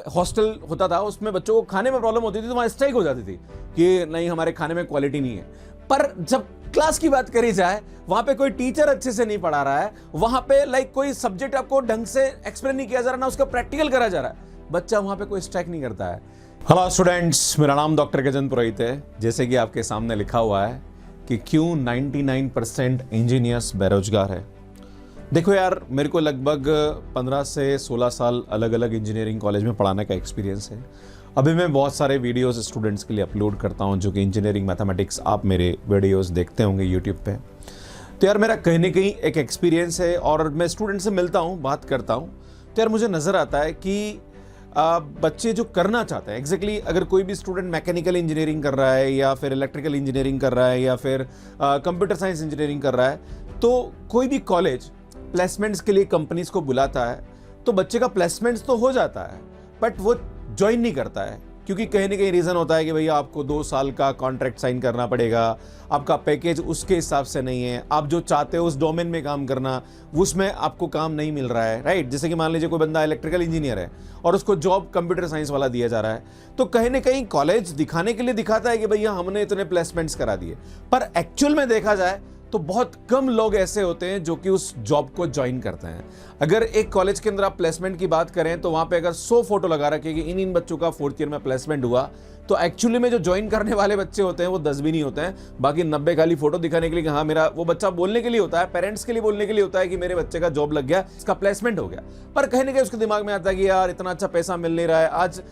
Hostel होता था उसमें बच्चों को खाने में प्रॉब्लम होती थी तो वहां स्ट्राइक हो जाती थी कि नहीं हमारे खाने में क्वालिटी नहीं है। पर जब क्लास की बात करी जाए वहां पे कोई टीचर अच्छे से नहीं पढ़ा रहा है, वहां पे लाइक कोई सब्जेक्ट आपको ढंग से एक्सप्लेन नहीं किया जा रहा, ना उसका प्रैक्टिकल करा जा रहा है, बच्चा वहां पे कोई स्ट्राइक नहीं करता है। हेलो स्टूडेंट्स, मेरा नाम डॉक्टर गजेंद्र पुरोहित है। जैसे कि आपके सामने लिखा हुआ है कि क्यों 99% इंजीनियर्स बेरोजगार है। देखो यार, मेरे को लगभग 15 से 16 साल अलग अलग इंजीनियरिंग कॉलेज में पढ़ाने का एक्सपीरियंस है। अभी मैं बहुत सारे वीडियोस स्टूडेंट्स के लिए अपलोड करता हूं, जो कि इंजीनियरिंग मैथमेटिक्स, आप मेरे वीडियोस देखते होंगे यूट्यूब पे। तो यार मेरा कहीं ना कहीं एक एक्सपीरियंस है और मैं स्टूडेंट से मिलता हूं, बात करता हूं, तो यार मुझे नज़र आता है कि बच्चे जो करना चाहते हैं एग्जैक्टली, अगर कोई भी स्टूडेंट मैकेनिकल इंजीनियरिंग कर रहा है या फिर इलेक्ट्रिकल इंजीनियरिंग कर रहा है या फिर कंप्यूटर साइंस इंजीनियरिंग कर रहा है, तो कोई भी कॉलेज प्लेसमेंट्स के लिए कंपनीज को बुलाता है तो बच्चे का प्लेसमेंट्स तो हो जाता है बट वो ज्वाइन नहीं करता है, क्योंकि कहीं ना कहीं रीज़न होता है कि भैया आपको 2 साल का कॉन्ट्रैक्ट साइन करना पड़ेगा, आपका पैकेज उसके हिसाब से नहीं है, आप जो चाहते हो उस डोमेन में काम करना उसमें आपको काम नहीं मिल रहा है, राइट। जैसे कि मान लीजिए कोई बंदा इलेक्ट्रिकल इंजीनियर है और उसको जॉब कंप्यूटर साइंस वाला दिया जा रहा है, तो कहीं ना कहीं कॉलेज दिखाने के लिए दिखाता है कि भैया हमने इतने प्लेसमेंट्स करा दिए, पर एक्चुअल में देखा जाए तो बहुत कम लोग ऐसे होते हैं जो कि उस जॉब को ज्वाइन करते हैं। अगर एक कॉलेज के अंदर आप प्लेसमेंट की बात करें तो वहां पे अगर 100 फोटो लगा रखे कि इन बच्चों का 4th ईयर में प्लेसमेंट हुआ, तो एक्चुअली में जो ज्वाइन करने वाले बच्चे होते हैं वो 10 भी नहीं होते हैं, बाकी 90 खाली फोटो दिखाने के लिए कि हाँ मेरा, वो बच्चा बोलने के लिए होता है, पेरेंट्स के लिए बोलने के लिए होता है कि मेरे बच्चे का जॉब लग गया, इसका प्लेसमेंट हो गया। पर कहीं ना कहीं उसके दिमाग में आता है कि यार इतना अच्छा पैसा मिल नहीं रहा है। आज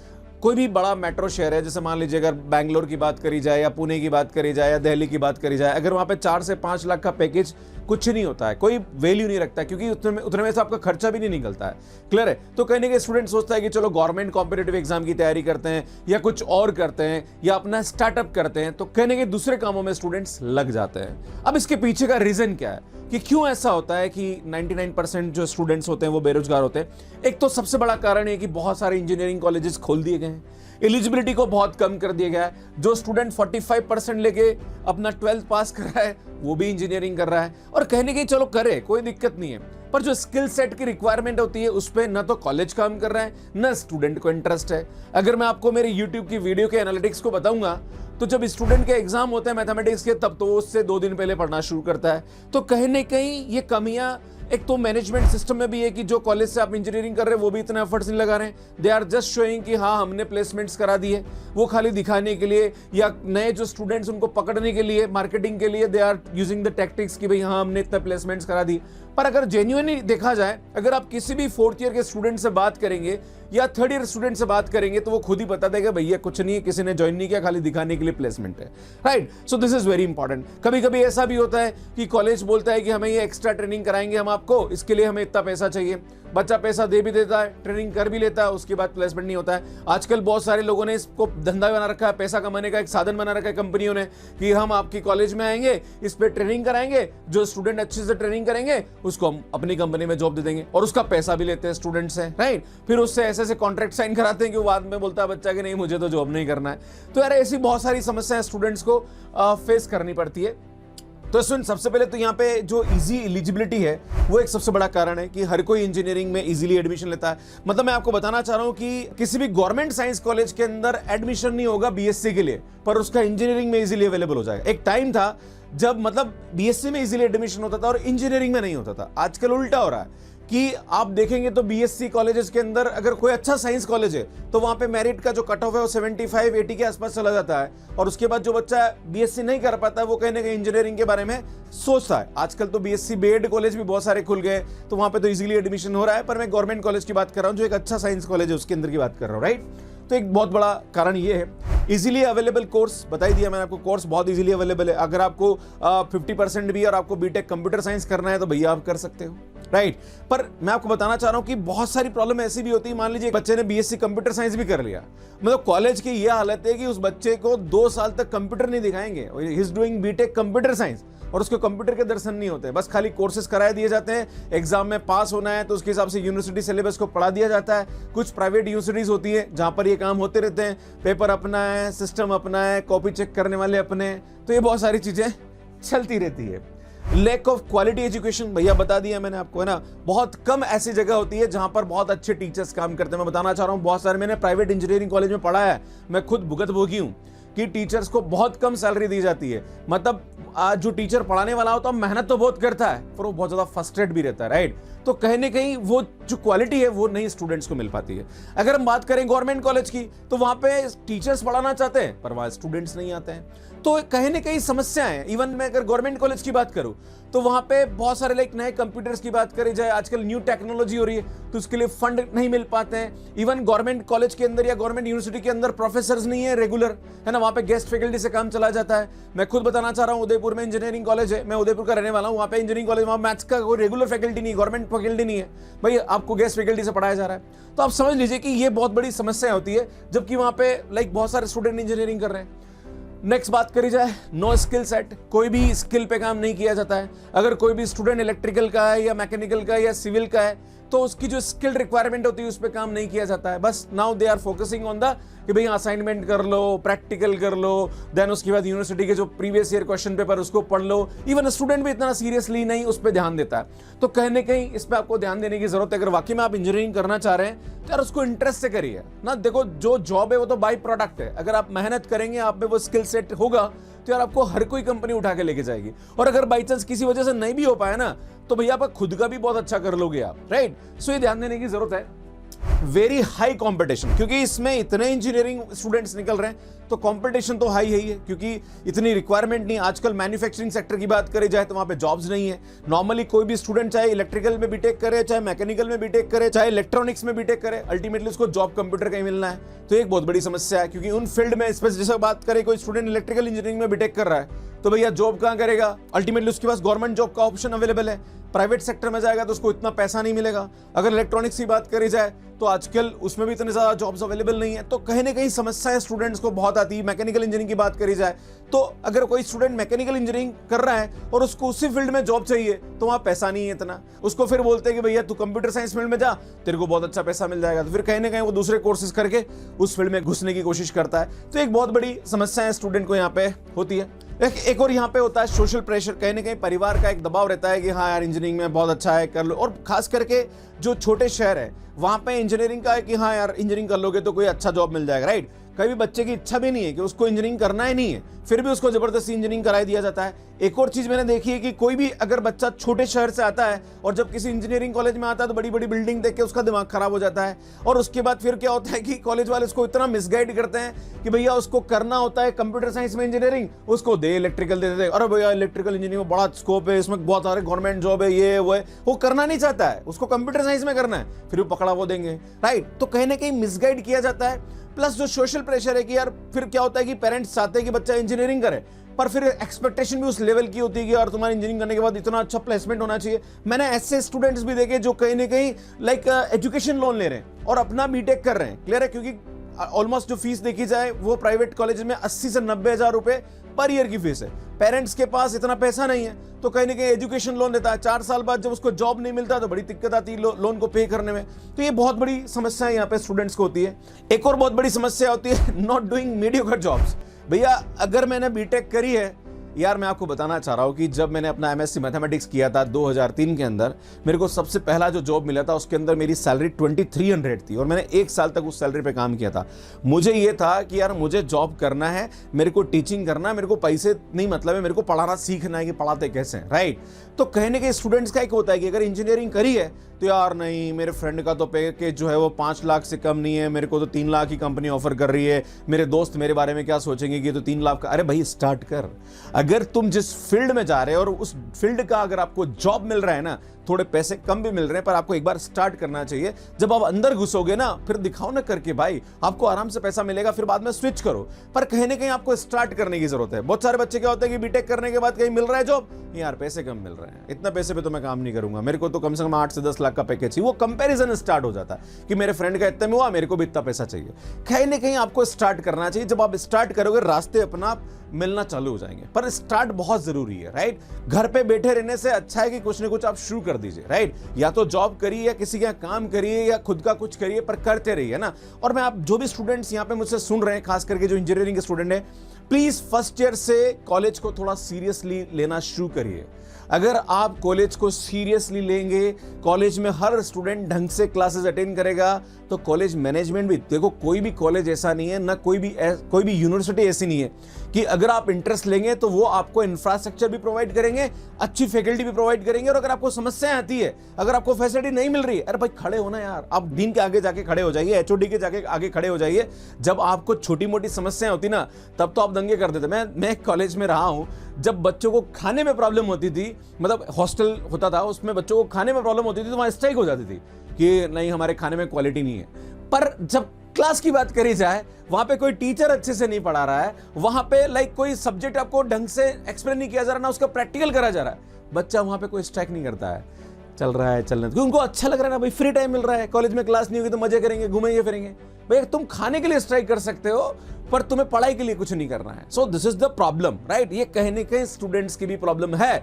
कोई भी बड़ा मेट्रो शहर है, जैसे मान लीजिए अगर बैंगलोर की बात करी जाए या पुणे की बात करी जाए या दिल्ली की बात करी जाए, अगर वहां पे 4 से 5 लाख का पैकेज कुछ नहीं होता है, कोई वैल्यू नहीं रखता है, क्योंकि उतने में से आपका खर्चा भी नहीं निकलता है। क्लियर है। तो कहीं ना कहीं स्टूडेंट सोचता है कि चलो गवर्नमेंट कॉम्पिटिटिव एग्जाम की तैयारी करते हैं या कुछ और करते हैं या अपना स्टार्टअप करते हैं, तो कहीं ना कहीं दूसरे कामों में स्टूडेंट्स लग जाते हैं। अब इसके पीछे का रीजन क्या है कि क्यों ऐसा होता है कि 99% जो स्टूडेंट्स होते हैं वो बेरोजगार होते हैं। एक तो सबसे बड़ा कारण है कि बहुत सारे इंजीनियरिंग कॉलेजेस खोल दिए गए हैं, एलिजिबिलिटी को बहुत कम कर दिया गया है। जो स्टूडेंट 45% लेके अपना 12th पास कर रहा है वो भी इंजीनियरिंग कर रहा है, और कहने की चलो करे कोई दिक्कत नहीं है, पर जो स्किल सेट की रिक्वायरमेंट होती है उस पर न तो कॉलेज काम कर रहा है न स्टूडेंट को इंटरेस्ट है। अगर मैं आपको मेरे यूट्यूब की वीडियो के एनालिटिक्स को बताऊंगा तो जब स्टूडेंट के एग्जाम होते हैं मैथमेटिक्स के, तब तो वो उससे 2 दिन पहले पढ़ना शुरू करता है। तो कहीं ना कहीं ये कमियां एक तो मैनेजमेंट सिस्टम में भी है कि जो कॉलेज से आप इंजीनियरिंग कर रहे हैं वो भी इतना एफर्ट्स नहीं लगा रहे हैं, दे आर जस्ट शोइंग कि हाँ हमने प्लेसमेंट्स करा दिए, वो खाली दिखाने के लिए या नए जो स्टूडेंट्स उनको पकड़ने के लिए, मार्केटिंग के लिए they are using the tactics कि भाई हाँ हमने इतने प्लेसमेंट्स करा दी। पर अगर जेन्युइनली देखा जाए, अगर आप किसी भी 4th ईयर के स्टूडेंट से बात करेंगे या 3rd ईयर स्टूडेंट से बात करेंगे तो वो खुद ही बता देगा भैया कुछ नहीं है, किसी ने ज्वाइन नहीं किया, खाली दिखाने के लिए प्लेसमेंट है, right. So this is very important. कभी कभी ऐसा भी होता है कि कॉलेज बोलता है कि हमें ये एक्स्ट्रा ट्रेनिंग कराएंगे हम आपको, इसके लिए हमें इतना पैसा चाहिए, बच्चा पैसा दे भी देता है, ट्रेनिंग कर भी लेता है, उसके बाद प्लेसमेंट नहीं होता है। आजकल बहुत सारे लोगों ने इसको धंधा बना रखा है, पैसा कमाने का एक साधन बना रखा है कंपनियों ने कि हम आपकी कॉलेज में आएंगे, इस पे ट्रेनिंग कराएंगे, जो स्टूडेंट अच्छे से ट्रेनिंग करेंगे उसको हम अपनी कंपनी में जॉब दे देंगे, और उसका पैसा भी लेते हैं स्टूडेंट से, राइट। फिर उससे ऐसे कॉन्ट्रैक्ट साइन कराते हैं कि वो बाद में बोलता है बच्चा कि नहीं मुझे तो जॉब नहीं करना है। तो यार ऐसी बहुत सारी समस्याएं स्टूडेंट्स को फेस करनी पड़ती है। तो स्टूडेंट सबसे पहले तो यहाँ पे जो इजी एलिजिबिलिटी है वो एक सबसे बड़ा कारण है कि हर कोई इंजीनियरिंग में इजीली एडमिशन लेता है। मतलब मैं आपको बताना चाह रहा हूँ कि किसी भी गवर्नमेंट साइंस कॉलेज के अंदर एडमिशन नहीं होगा बीएससी के लिए, पर उसका इंजीनियरिंग में इजीली अवेलेबल हो जाएगा। एक टाइम था जब मतलब बीएससी में इजीली एडमिशन होता था और इंजीनियरिंग में नहीं होता था। आजकल उल्टा हो रहा है कि आप देखेंगे तो बीएससी कॉलेजेस के अंदर अगर कोई अच्छा साइंस कॉलेज है तो वहां पे मेरिट का जो कट ऑफ है वो 75-80 के आसपास चला जाता है, और उसके बाद जो बच्चा बीएससी नहीं कर पाता है वो कहीं ना कहीं इंजीनियरिंग के बारे में सोचता है। आजकल तो बीएससी बीएड कॉलेज भी बहुत सारे खुल गए, तो वहां पे तो इजीली एडमिशन हो रहा है। पर मैं गवर्नमेंट कॉलेज की बात कर रहा हूँ, जो एक अच्छा साइंस कॉलेज है उसके अंदर की बात कर रहा हूँ, राइट। तो एक बहुत बड़ा कारण ये है। इजीली अवेलेबल कोर्स बता ही दिया मैंने आपको, कोर्स बहुत इजीली अवेलेबल है। अगर आपको 50% भी और आपको बीटेक कंप्यूटर साइंस करना है तो भैया आप कर सकते हो, राइट। पर मैं आपको बताना चाह रहा हूं कि बहुत सारी प्रॉब्लम ऐसी भी होती है। मान लीजिए बच्चे ने बीएससी कंप्यूटर साइंस भी कर लिया, मतलब कॉलेज की यह हालत है कि उस बच्चे को 2 साल तक कंप्यूटर नहीं दिखाएंगे, he is doing BTech computer science, और उसको कंप्यूटर के दर्शन नहीं होते, बस खाली कोर्सेज कराए दिए जाते हैं। एग्जाम में पास होना है तो उसके हिसाब से यूनिवर्सिटी सिलेबस को पढ़ा दिया जाता है। कुछ प्राइवेट यूनिवर्सिटीज होती है जहां पर ये काम होते रहते हैं, पेपर अपना है, सिस्टम अपना है, कॉपी चेक करने वाले अपने, तो ये बहुत सारी चीजें चलती रहती है। लैक ऑफ क्वालिटी एजुकेशन, भैया बता दिया मैंने आपको, है ना। बहुत कम ऐसी जगह होती है जहां पर बहुत अच्छे टीचर्स काम करते हैं। मैं बताना चाह रहा हूं, बहुत सारे मैंने प्राइवेट इंजीनियरिंग कॉलेज में पढ़ा है, मैं खुद भुगतभोगी हूं कि टीचर्स को बहुत कम सैलरी दी जाती है। मतलब आज जो टीचर पढ़ाने वाला होता है मेहनत तो बहुत करता है, पर वो बहुत ज्यादा फ्रस्ट्रेट भी रहता है, राइट। तो कहीं ना कहीं वो जो क्वालिटी है वो नहीं स्टूडेंट्स को मिल पाती है। अगर हम बात करें गवर्नमेंट कॉलेज की, तो वहां पे टीचर्स पढ़ाना चाहते हैं पर वहां स्टूडेंट्स नहीं आते हैं, तो कहीं ना कहीं समस्या है। इवन मैं अगर गवर्नमेंट कॉलेज की बात करूं तो वहां पे बहुत सारे लाइक नए कंप्यूटर्स की बात करी जाए, आजकल न्यू टेक्नोलॉजी हो रही है तो उसके लिए फंड नहीं मिल पाते हैं। इवन गवर्नमेंट कॉलेज के अंदर या गवर्नमेंट यूनिवर्सिटी के अंदर प्रोफेसर्स नहीं है रेगुलर, है ना, वहां पे गेस्ट फैकल्टी से काम चला जाता है। मैं खुद बताना चाह रहा हूं, उदयपुर में इंजीनियरिंग कॉलेज है, मैं उदयपुर का रहने वाला हूं, वहां पे इंजीनियरिंग कॉलेज, वहां मैथ्स का कोई रेगुलर फैकल्टी नहीं, गवर्नमेंट फैकल्टी नहीं है, भाई आपको गेस्ट फैकल्टी से पढ़ाया जा रहा है। तो आप समझ लीजिए कि ये बहुत बड़ी समस्या होती है, जबकि वहां पे लाइक बहुत सारे स्टूडेंट इंजीनियरिंग कर रहे हैं। नेक्स्ट बात करी जाए, नो स्किल सेट, कोई भी स्किल पे काम नहीं किया जाता है। अगर कोई भी स्टूडेंट इलेक्ट्रिकल का है या मैकेनिकल का है या सिविल का है तो उसकी जो स्किल रिक्वायरमेंट होती है उस पर काम नहीं किया जाता है। बस now they are focusing on the कि भाई असाइनमेंट कर लो, प्रैक्टिकल कर लो, देन उसके बाद यूनिवर्सिटी के जो प्रीवियस ईयर क्वेश्चन पेपर उसको पढ़ लो। इवन स्टूडेंट भी इतना सीरियसली नहीं उस पर ध्यान देता है। तो कहीं ना कहीं इस पर आपको ध्यान देने की जरूरत है। अगर वाकई में आप इंजीनियरिंग करना चाह रहे हैं तो यार उसको इंटरेस्ट से करिए ना। देखो जो जॉब है वो तो बाई प्रोडक्ट है, अगर आप मेहनत करेंगे, आप में वो स्किल सेट होगा तो यार आपको हर कोई कंपनी उठा के लेके जाएगी। और अगर बाई चांस किसी वजह से नहीं भी हो पाया ना तो भैया आप खुद का भी बहुत अच्छा कर लोगे आप, राइट। सो ये ध्यान देने की जरूरत है। वेरी हाई कंपटीशन, क्योंकि इसमें इतने इंजीनियरिंग स्टूडेंट्स निकल रहे हैं तो कंपटीशन तो हाई ही है, क्योंकि इतनी रिक्वायरमेंट नहीं। आजकल मैन्युफैक्चरिंग सेक्टर की बात करी जाए तो वहां पे जॉब्स नहीं है। नॉर्मली कोई भी स्टूडेंट चाहे इलेक्ट्रिकल में बीटेक करे, चाहे मैकेनिकल में बीटेक करे, चाहे इलेक्ट्रॉनिक्स में बीटेक करे, अल्टीमेटली उसको जॉब कंप्यूटर का ही मिलना है। तो एक बहुत बड़ी समस्या है, क्योंकि उन फील्ड में जैसे बात करें, कोई स्टूडेंट इलेक्ट्रिकल इंजीनियरिंग में बीटेक कर रहा है तो भैया जॉब कहां करेगा? अल्टीमेटली उसके पास गवर्नमेंट जॉब का ऑप्शन अवेलेबल है, प्राइवेट सेक्टर में जाएगा तो उसको इतना पैसा नहीं मिलेगा। अगर इलेक्ट्रॉनिक्स की बात करी जाए तो आजकल उसमें भी इतने ज्यादा जॉब्स अवेलेबल नहीं है। तो कहीं ना कहीं समस्या स्टूडेंट्स को बहुत आती है। मैकेनिकल इंजीनियरिंग की बात करी जाए तो अगर कोई स्टूडेंट मैकेनिकल इंजीनियरिंग कर रहा है और उसको उसी फील्ड में जॉब चाहिए तो वहां पैसा नहीं है इतना, उसको फिर बोलते हैं कि भैया तू कंप्यूटर साइंस फील्ड में जा, तेरे को बहुत अच्छा पैसा मिल जाएगा। तो फिर कहीं ना कहीं वो दूसरे कोर्सेज करके उस फील्ड में घुसने की कोशिश करता है। तो एक बहुत बड़ी समस्या है स्टूडेंट को यहाँ पे होती है। एक और यहाँ पे होता है सोशल प्रेशर। कहीं ना कहीं परिवार का एक दबाव रहता है कि हाँ यार इंजीनियरिंग में बहुत अच्छा है, कर लो। और खास करके जो छोटे शहर है वहां पे इंजीनियरिंग का है कि हाँ यार इंजीनियरिंग कर लोगे तो कोई अच्छा जॉब मिल जाएगा, राइट। कभी बच्चे की इच्छा भी नहीं है कि उसको इंजीनियरिंग करना ही नहीं है, फिर भी उसको जबरदस्ती इंजीनियरिंग कराई दिया जाता है। एक और चीज मैंने देखी है कि कोई भी अगर बच्चा छोटे शहर से आता है और जब किसी इंजीनियरिंग कॉलेज में आता है तो बड़ी बड़ी बिल्डिंग देख के उसका दिमाग खराब हो जाता है। और उसके बाद फिर क्या होता है कि कॉलेज वाले उसको इतना मिसगाइड करते हैं कि भैया उसको करना होता है कंप्यूटर साइंस में इंजीनियरिंग, उसको दे इलेक्ट्रिकल दे देते। अरे भैया इलेक्ट्रिकल इंजीनियरिंग में बड़ा स्कोप है, इसमें बहुत सारे गवर्नमेंट जॉब है, ये वो है। वो करना नहीं चाहता है, उसको कंप्यूटर साइंस में करना है, फिर वो पकड़ा वो देंगे, राइट। तो कहीं ना कहीं मिसगाइड किया जाता है। प्लस जो सोशल प्रेशर है कि यार फिर क्या होता है कि पेरेंट्स चाहते हैं कि बच्चा इंजीनियरिंग करे, पर फिर एक्सपेक्टेशन भी उस लेवल की होती है कि यार तुम्हारी इंजीनियरिंग करने के बाद इतना अच्छा प्लेसमेंट होना चाहिए। मैंने ऐसे स्टूडेंट्स भी देखे जो कहीं ना कहीं लाइक एजुकेशन लोन ले रहे हैं और अपना बीटेक कर रहे हैं, क्लियर है। क्योंकि ऑलमोस्ट जो फीस देखी जाए वो प्राइवेट कॉलेज में 80 से 90 हजार रुपए पर ईयर की फीस है। पेरेंट्स के पास इतना पैसा नहीं है तो कहीं ना कहीं एजुकेशन लोन देता है। 4 साल बाद जब उसको जॉब नहीं मिलता तो बड़ी दिक्कत आती है लोन को पे करने में। तो ये बहुत बड़ी समस्या यहाँ पे स्टूडेंट्स को होती है। एक और बहुत बड़ी समस्या होती है नॉट डूइंग मीडियोकर जॉब्स। भैया अगर मैंने बीटेक करी है, यार मैं आपको बताना चाह रहा हूं कि जब मैंने अपना एमएससी मैथमेटिक्स किया था 2003 के अंदर, मेरे को सबसे पहला जो जॉब मिला था उसके अंदर मेरी सैलरी 2300 थी और मैंने 1 साल तक उस सैलरी पे काम किया था। मुझे ये था कि यार मुझे जॉब करना है, मेरे को टीचिंग करना है, मेरे को पैसे नहीं मतलब है, मेरे को पढ़ाना सीखना है कि पढ़ाते कैसे हैं, राइट। तो कहीं ना कहीं स्टूडेंट्स का एक होता है कि अगर इंजीनियरिंग करी है तो यार नहीं, मेरे फ्रेंड का तो पैकेज जो है वो 5 लाख से कम नहीं है, मेरे को तो 3 लाख की कंपनी ऑफर कर रही है, मेरे दोस्त मेरे बारे में क्या सोचेंगे कि ये तो 3 लाख का। अरे भाई स्टार्ट कर। अगर तुम जिस फील्ड में जा रहे हो और उस फील्ड का अगर आपको जॉब मिल रहा है ना, थोड़े पैसे कम भी मिल रहे हैं पर आपको एक बार स्टार्ट करना चाहिए। जब आप अंदर घुसोगे ना फिर दिखाओ ना करके भाई, आपको आराम से पैसा मिलेगा, फिर बाद में स्विच करो। पर कहीं ना कहीं आपको स्टार्ट करने की जरूरत है। बहुत सारे बच्चे क्या होते हैं कि बीटेक करने के बाद कहीं मिल रहा है जॉब, यार पैसे कम मिल रहे हैं, इतना पैसे पे तो मैं काम नहीं करूंगा, मेरे को तो कम से कम 8 से 10 लाख का पैकेज चाहिए। वो कंपैरिजन स्टार्ट हो जाता है कि मेरे फ्रेंड का इतना में हुआ, मेरे को भी इतना पैसा चाहिए। कहीं ना कहीं आपको स्टार्ट करना चाहिए। जब आप स्टार्ट करोगे रास्ते अपना आप मिलना चालू हो जाएंगे, पर स्टार्ट बहुत जरूरी है, राइट। घर पे बैठे रहने से अच्छा है कि कुछ ना कुछ आप शुरू कर कर दीजिए, राइट। या तो जॉब करिए या किसी के यहाँ काम करिए या खुद का कुछ करिए, पर करते रहिए ना। और मैं आप जो भी स्टूडेंट्स यहाँ पे मुझसे सुन रहे हैं, खास करके जो इंजीनियरिंग के स्टूडेंट हैं, प्लीज फर्स्ट ईयर से कॉलेज को थोड़ा सीरियसली लेना शुरू करिए। अगर आप कॉलेज को सीरियसली लेंगे, कॉलेज में हर स्टूडेंट ढंग से क्लासेस अटेंड करेगा, तो कॉलेज मैनेजमेंट भी, देखो कोई भी कॉलेज ऐसा नहीं है ना, कोई भी यूनिवर्सिटी ऐसी नहीं है कि अगर आप इंटरेस्ट लेंगे तो वो आपको इंफ्रास्ट्रक्चर भी प्रोवाइड करेंगे, अच्छी फैकल्टी भी प्रोवाइड करेंगे। और अगर आपको समस्याएं आती है, अगर आपको फैसिलिटी नहीं मिल रही है, अरे भाई खड़े हो ना यार, आप डीन के आगे जाके खड़े हो जाइए, एचओडी के जाके आगे खड़े हो जाइए। जब आपको छोटी मोटी समस्याएं होती ना, तब तो आप दंगे कर देते। मैं कॉलेज में रहा हूं, जब बच्चों को खाने में प्रॉब्लम होती थी, मतलब हॉस्टल होता था, उसमें बच्चों को खाने में प्रॉब्लम होती थी, तो वहां स्ट्राइक हो जाती थी कि नहीं हमारे खाने में क्वालिटी नहीं है। पर जब क्लास की बात करी जाए, वहां पे कोई टीचर अच्छे से नहीं पढ़ा रहा है, वहां पे लाइक कोई सब्जेक्ट आपको ढंग से एक्सप्लेन नहीं किया जा रहा, ना उसका प्रैक्टिकल करा जा रहा है, बच्चा वहां पे कोई स्ट्राइक नहीं करता है, चल रहा है चलने, क्योंकि उनको अच्छा लग रहा है ना भाई, फ्री टाइम मिल रहा है, कॉलेज में क्लास नहीं होगी तो मजे करेंगे, घूमेंगे फिरेंगे। भाई तुम खाने के लिए स्ट्राइक कर सकते हो, पर तुम्हें पढ़ाई के लिए कुछ नहीं करना है। So this is the problem, right. ये कहने के स्टूडेंट्स की भी प्रॉब्लम है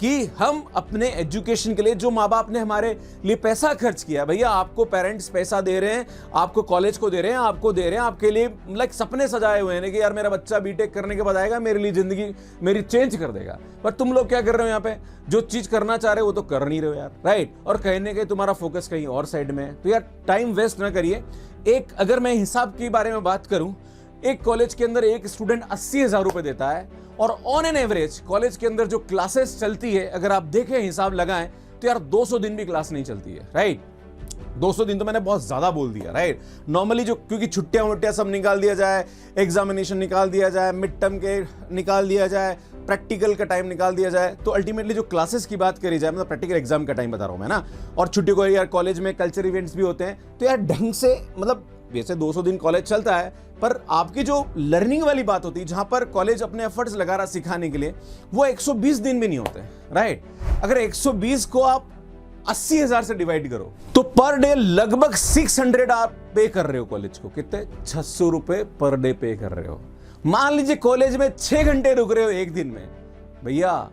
कि हम अपने एजुकेशन के लिए, जो माँ बाप ने हमारे लिए पैसा खर्च किया, भैया आपको पेरेंट्स पैसा दे रहे हैं, आपको कॉलेज को दे रहे हैं, आपको दे रहे हैं, आपके लिए लाइक सपने सजाए हुए हैं कि यार मेरा बच्चा बीटेक करने के बाद आएगा, मेरे लिए जिंदगी मेरी चेंज कर देगा। पर तुम लोग क्या कर रहे हो यहाँ पे, जो चीज करना चाह रहे हो वो तो कर नहीं रहे हो यार, राइट। और कहने के तुम्हारा फोकस कहीं और साइड में है, तो यार टाइम वेस्ट ना करिए। एक अगर मैं हिसाब के बारे में बात करूं, एक कॉलेज के अंदर एक स्टूडेंट 80,000 रुपए देता है, और ऑन एन एवरेज कॉलेज के अंदर जो क्लासेस चलती है, अगर आप देखें हिसाब लगाएं, तो यार 200 दिन भी क्लास नहीं चलती है, राइट। 200 दिन तो मैंने बहुत ज्यादा बोल दिया, राइट। नॉर्मली जो, क्योंकि छुट्टियां वुट्टियां सब निकाल दिया जाए, एग्जामिनेशन निकाल दिया जाए, मिड टर्म के निकाल दिया जाए, प्रैक्टिकल का टाइम निकाल दिया जाए, तो अल्टीमेटली जो क्लासेस की बात करी जाए, मतलब प्रैक्टिकल एग्जाम का टाइम बता रहा हूं मैं ना, और छुट्टी को यार कॉलेज में कल्चर इवेंट्स भी होते हैं, तो यार ढंग से, मतलब वैसे 200 दिन कॉलेज चलता है, पर आपकी जो लर्निंग वाली बात होती है, जहां पर कॉलेज अपने एफर्ट्स लगा रहा सिखाने के लिए, वो 120 दिन भी नहीं होते, राइट। अगर 120 को आप 80,000 से डिवाइड करो, तो पर डे लगभग 600 आप पे कर रहे हो कॉलेज को। कितने? 600 रुपए पर डे पे कर रहे हो। मान लीजिए कॉलेज में 6 घंटे रुक रहे हो एक दिन में, भैया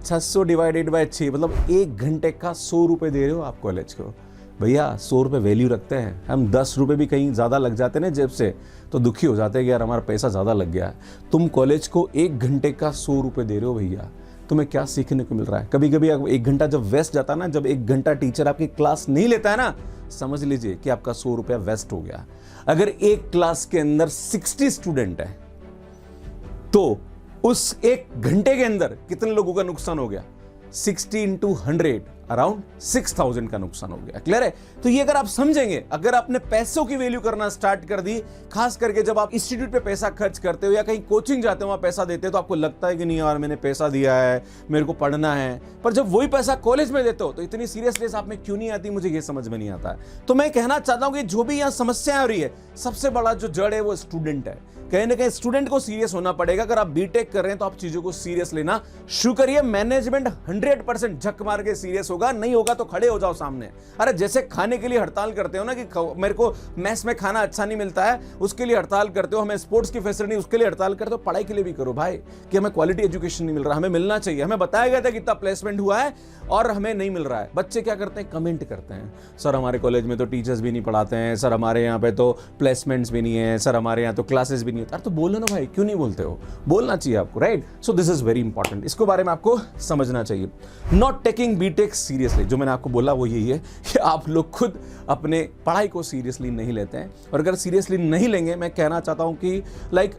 600 डिवाइडेड बाय 6, मतलब 1 घंटे का 100 रुपए दे रहे हो आप कॉलेज को। भैया 100 रुपए वैल्यू रखते हैं हम, 10 रुपए भी कहीं ज्यादा लग जाते हैं जेब से तो दुखी हो जाते हैं कि यार हमारा पैसा ज्यादा लग गया है। तुम कॉलेज को 1 घंटे का 100 रुपए दे रहे हो, भैया तुम्हें क्या सीखने को मिल रहा है। कभी कभी 1 घंटा जब वेस्ट जाता है ना, जब 1 घंटा टीचर आपकी क्लास नहीं लेता है ना, समझ लीजिए कि आपका 100 रुपया वेस्ट हो गया। अगर एक क्लास के अंदर 60 स्टूडेंट है, तो उस 1 घंटे के अंदर कितने लोगों का नुकसान हो गया? 60 into 100 अराउंड 6,000 का नुकसान हो गया। क्लियर है? तो ये अगर आप समझेंगे, अगर आपने पैसों की वैल्यू करना स्टार्ट कर दी, खास करके जब आप इंस्टीट्यूट पे पैसा खर्च करते हो या कहीं कोचिंग जाते हो वहां पैसा देते हो, तो आपको लगता है कि नहीं यार मैंने पैसा दिया है, मेरे को पढ़ना है। पर जब वही पैसा कॉलेज में देते हो तो इतनी सीरियसनेस आप में क्यों नहीं आती, मुझे ये समझ में नहीं आता है। तो मैं कहना चाहता हूं कि जो भी यहां समस्या आ रही है, सबसे बड़ा जो जड़ है वो स्टूडेंट है। कहीं ना कहीं स्टूडेंट को सीरियस होना पड़ेगा। अगर आप बीटेक कर रहे हैं तो आप चीजों को सीरियस लेना शुरू करिए। मैनेजमेंट 100% झक मार के सीरियस होगा, नहीं होगा तो खड़े हो जाओ सामने। अरे जैसे खाने के लिए हड़ताल करते हो ना कि मेरे को मेस में खाना अच्छा नहीं मिलता है, उसके लिए हड़ताल करते हो, हमें स्पोर्ट्स की फैसिलिटी उसके लिए हड़ताल करते हो, पढ़ाई के लिए भी करो भाई कि हमें क्वालिटी एजुकेशन नहीं मिल रहा, हमें मिलना चाहिए। हमें बताया गया था कितना प्लेसमेंट हुआ है और हमें नहीं मिल रहा है। बच्चे क्या करते हैं? कमेंट करते हैं, सर हमारे कॉलेज में तो टीचर्स भी नहीं पढ़ाते हैं, सर हमारे यहाँ पे तो प्लेसमेंट्स भी नहीं है, सर हमारे यहाँ तो क्लासेस भी नहीं होता। तो बोलो ना भाई, क्यों नहीं बोलते हो? बोलना चाहिए आपको, right. So this is very important, इसको बारे में आपको समझना चाहिए। नॉट टेकिंग बीटेक सीरियसली, जो मैंने आपको बोला वो यही है कि आप लोग खुद अपने पढ़ाई को सीरियसली नहीं लेते हैं। और अगर सीरियसली नहीं लेंगे, मैं कहना चाहता हूं कि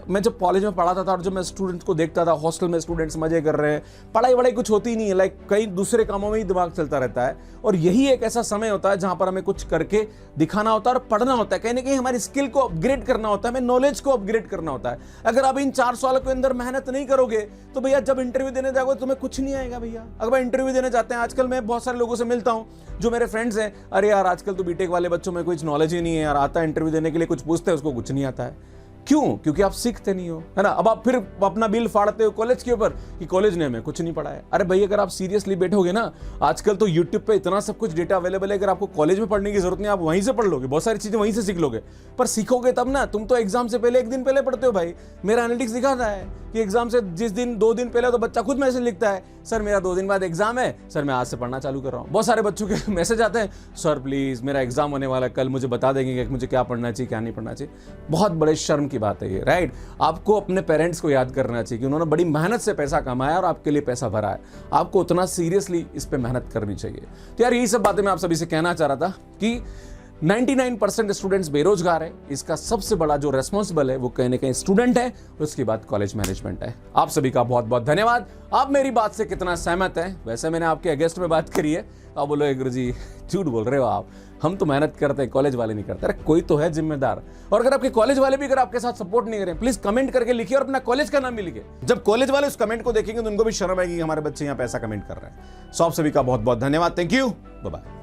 मैं जब कॉलेज में पढ़ाता था और जब मैं स्टूडेंट्स को देखता था, हॉस्टल में स्टूडेंट्स मजे कर रहे हैं, पढ़ाई वढ़ाई कुछ होती नहीं है, कई दूसरे कामों में ही दिमाग चलता रहता है। और यही एक ऐसा समय होता है जहां पर हमें कुछ करके दिखाना होता है और पढ़ना होता है, कहीं ना कहीं हमारी स्किल को अपग्रेड करना होता है, हमें नॉलेज को अपग्रेड करना होता है। अगर आप इन 4 साल के अंदर मेहनत नहीं करोगे तो भैया जब इंटरव्यू देने जाओगे तुम्हें कुछ नहीं आएगा। भैया अगर इंटरव्यू देने जाते हैं, आजकल मैं बहुत सारे लोगों से मिलता हूं जो मेरे फ्रेंड्स हैं, अरे यार आजकल तो बीटेक वाले बच्चों में कुछ नॉलेज ही नहीं है यार, आता है इंटरव्यू देने के लिए, कुछ पूछते हैं उसको कुछ नहीं आता है। क्यों? क्योंकि आप सीखते नहीं हो, है ना। अब आप फिर अपना बिल फाड़ते हो कॉलेज के ऊपर कि कॉलेज ने हमें कुछ नहीं पढ़ाया। अरे भाई, अगर आप सीरियसली बैठोगे ना, आजकल तो यूट्यूब पे इतना सब कुछ डेटा अवेलेबल है, अगर आपको कॉलेज में पढ़ने की जरूरत नहीं, आप वहीं से पढ़ लोगे, बहुत सारी चीजें वहीं से सीख लोगे। पर सीखोगे तब ना, तुम तो एग्जाम से पहले 1 दिन पहले पढ़ते हो भाई। मेरा एनालिटिक्स दिखाता है कि एग्जाम से जिस दिन 2 दिन पहले तो बच्चा खुद मैसेज लिखता है, सर मेरा 2 दिन बाद एग्जाम है, सर मैं आज से पढ़ना चालू कर रहा हूँ। बहुत सारे बच्चों के मैसेज आते हैं, सर प्लीज मेरा एग्जाम होने वाला है कल, मुझे बता देंगे कि मुझे क्या पढ़ना चाहिए क्या नहीं पढ़ना चाहिए। बहुत बड़े शर्म की बात है ये, राइट। आपको अपने पेरेंट्स को याद करना चाहिए कि उन्होंने बड़ी मेहनत से पैसा कमाया और आपके लिए पैसा भरा है, आपको उतना सीरियसली इस पे मेहनत करनी चाहिए। तो यार यही सब बातें मैं आप सभी से कहना चाह रहा था कि 99% स्टूडेंट्स बेरोजगार है, इसका सबसे बड़ा जो रेस्पॉन्सिबल है वो कहीं ना कहीं स्टूडेंट है, उसके बाद कॉलेज मैनेजमेंट है। आप सभी का बहुत बहुत धन्यवाद। आप मेरी बात से कितना सहमत हैं? वैसे मैंने आपके अगेंस्ट में बात करी है, तो आप बोलोगे गुरुजी झूठ बोल रहे हो आप, हम तो मेहनत करते हैं, कॉलेज वाले नहीं करते। अरे कोई तो है जिम्मेदार। और अगर आपके कॉलेज वाले भी अगर आपके साथ सपोर्ट नहीं करें, प्लीज कमेंट करके लिखिए और अपना कॉलेज का नाम भी लिखिए। जब कॉलेज वाले उस कमेंट को देखेंगे तो उनको भी शर्म आएगी कि हमारे बच्चे यहाँ पैसा कमेंट कर रहे हैं। सो आप सभी का बहुत बहुत धन्यवाद। Thank you, bye bye.